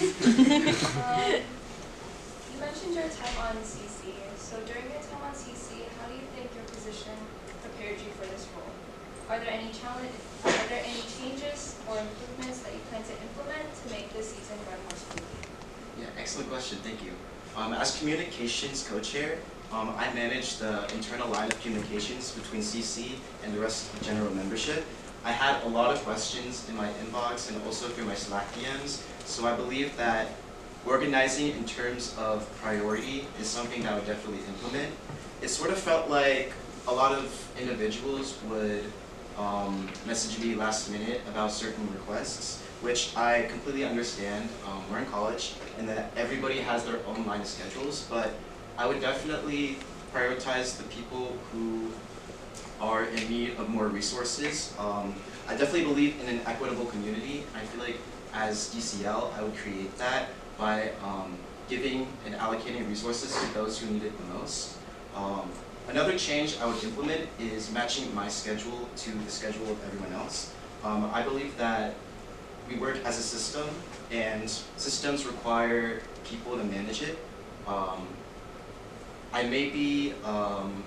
You mentioned your time on CC. So during your time on CC, how do you think your position prepared you for this role? Are there any changes or improvements that you plan to implement to make this season run more smoothly? Yeah, excellent question. Thank you. As communications co-chair, I manage the internal line of communications between CC and the rest of the general membership. I had a lot of questions in my inbox and also through my Slack DMs, so I believe that organizing in terms of priority is something that I would definitely implement. It sort of felt like a lot of individuals would message me last minute about certain requests, which I completely understand. We're in college, and that everybody has their own line of schedules, but I would definitely prioritize the people who are in need of more resources. I definitely believe in an equitable community. I feel like as DCL, I would create that by giving and allocating resources to those who need it the most. Another change I would implement is matching my schedule to the schedule of everyone else. I believe that we work as a system, and systems require people to manage it. I may be on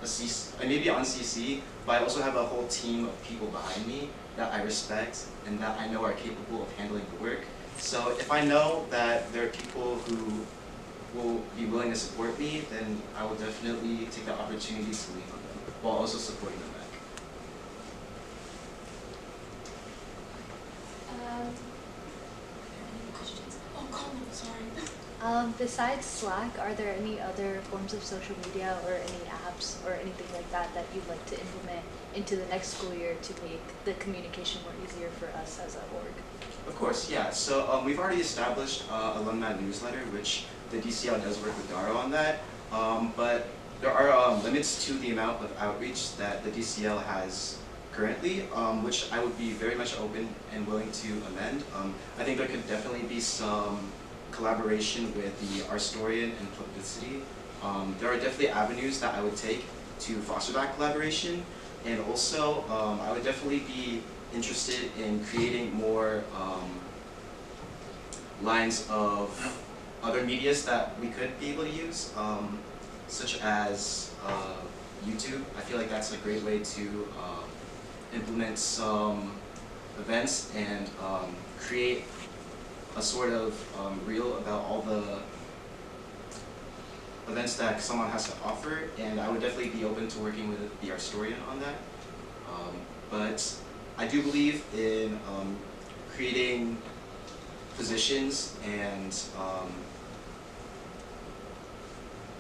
CC, but I also have a whole team of people behind me that I respect and that I know are capable of handling the work. So if I know that there are people who will be willing to support me, then I will definitely take the opportunity to lean on them while also supporting them back. Any questions? Oh, Colin, sorry. Besides Slack, are there any other forms of social media or any apps or anything like that that you'd like to implement into the next school year to make the communication more easier for us as a org? Of course, yeah. So we've already established alumni newsletter, which the DCL does work with Daro on that. But there are limits to the amount of outreach that the DCL has currently, which I would be very much open and willing to amend. I think there could definitely be some collaboration with the Arstorian and Publicity. There are definitely avenues that I would take to foster that collaboration, and also I would definitely be interested in creating more lines of other medias that we could be able to use, such as YouTube. I feel like that's a great way to implement some events and create a sort of reel about all the events that someone has to offer, and I would definitely be open to working with the Arstorian on that. But I do believe in creating positions and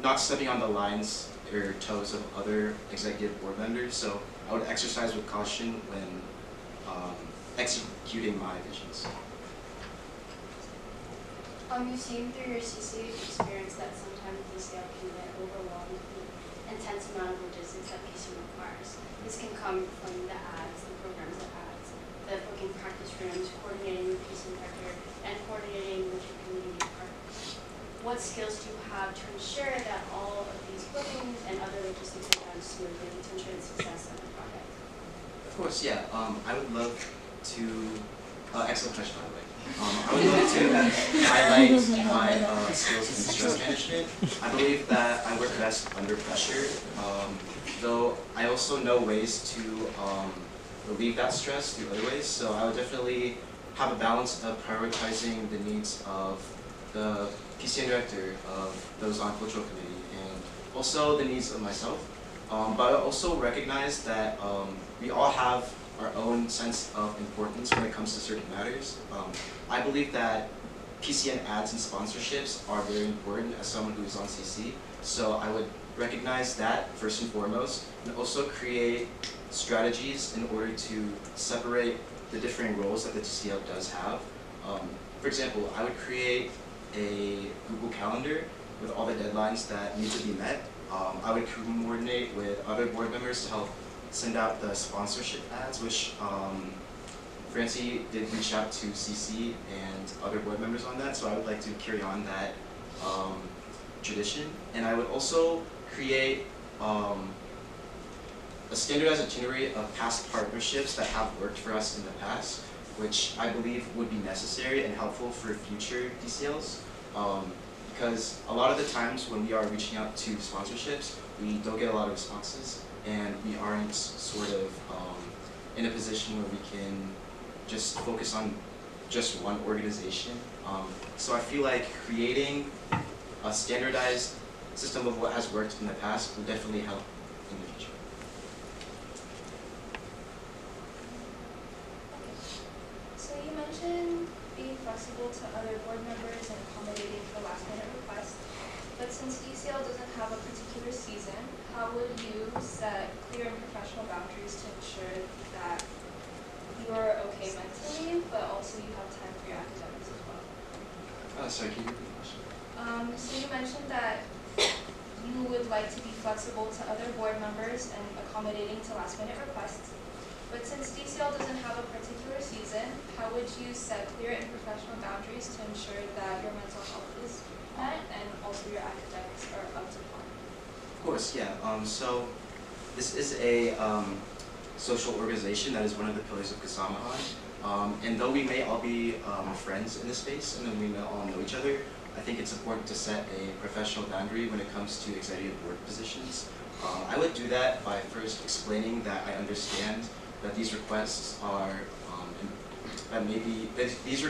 not stepping on the lines or toes of other executive board members, so I would exercise with caution when executing my visions. You've seen through your CC experience that sometimes DCL can get overwhelmed with the intense amount of logistics that PC requires. This can come from the ads, the programs of ads, the booking practice rooms, coordinating with PC director, and coordinating with your community partners. What skills do you have to ensure that all of these bookings and other logistics are done smoothly to ensure the success of the project? Of course, yeah. I would love to, excellent question by the way. I would love to highlight my skills in stress management. I believe that I work best under pressure, though I also know ways to relieve that stress through other ways. So I would definitely have a balance of prioritizing the needs of the PCN director, of those on cultural committee, and also the needs of myself. But I also recognize that we all have our own sense of importance when it comes to certain matters. I believe that PCN ads and sponsorships are very important as someone who is on CC, so I would recognize that first and foremost, and also create strategies in order to separate the differing roles that the DCL does have. For example, I would create a Google Calendar with all the deadlines that need to be met. I would coordinate with other board members to help send out the sponsorship ads, which Francie did reach out to CC and other board members on that, so I would like to carry on that tradition. And I would also create a standardized itinerary of past partnerships that have worked for us in the past. which I believe would be necessary and helpful for future DCLs. Because a lot of the times when we are reaching out to sponsorships, we don't get a lot of responses, and we aren't sort of in a position where we can just focus on just one organization. So I feel like creating a standardized system of what has worked in the past will definitely help in the future. So you mentioned being flexible to other board members and accommodating for last minute requests, but since DCL doesn't have a particular season, how would you set clear and professional boundaries to ensure that you are okay mentally, but also you have time for your academics as well? Sorry, can you repeat the question? So you mentioned that you would like to be flexible to other board members and accommodating to last minute requests. But since DCL doesn't have a particular season, how would you set clear and professional boundaries to ensure that your mental health is met and also your academics are up to par? Of course, yeah. So this is a social organization that is one of the pillars of Kasamahan. And though we may all be friends in this space and then we may all know each other, I think it's important to set a professional boundary when it comes to executive board positions. I would do that by first explaining that I understand that these requests are, that these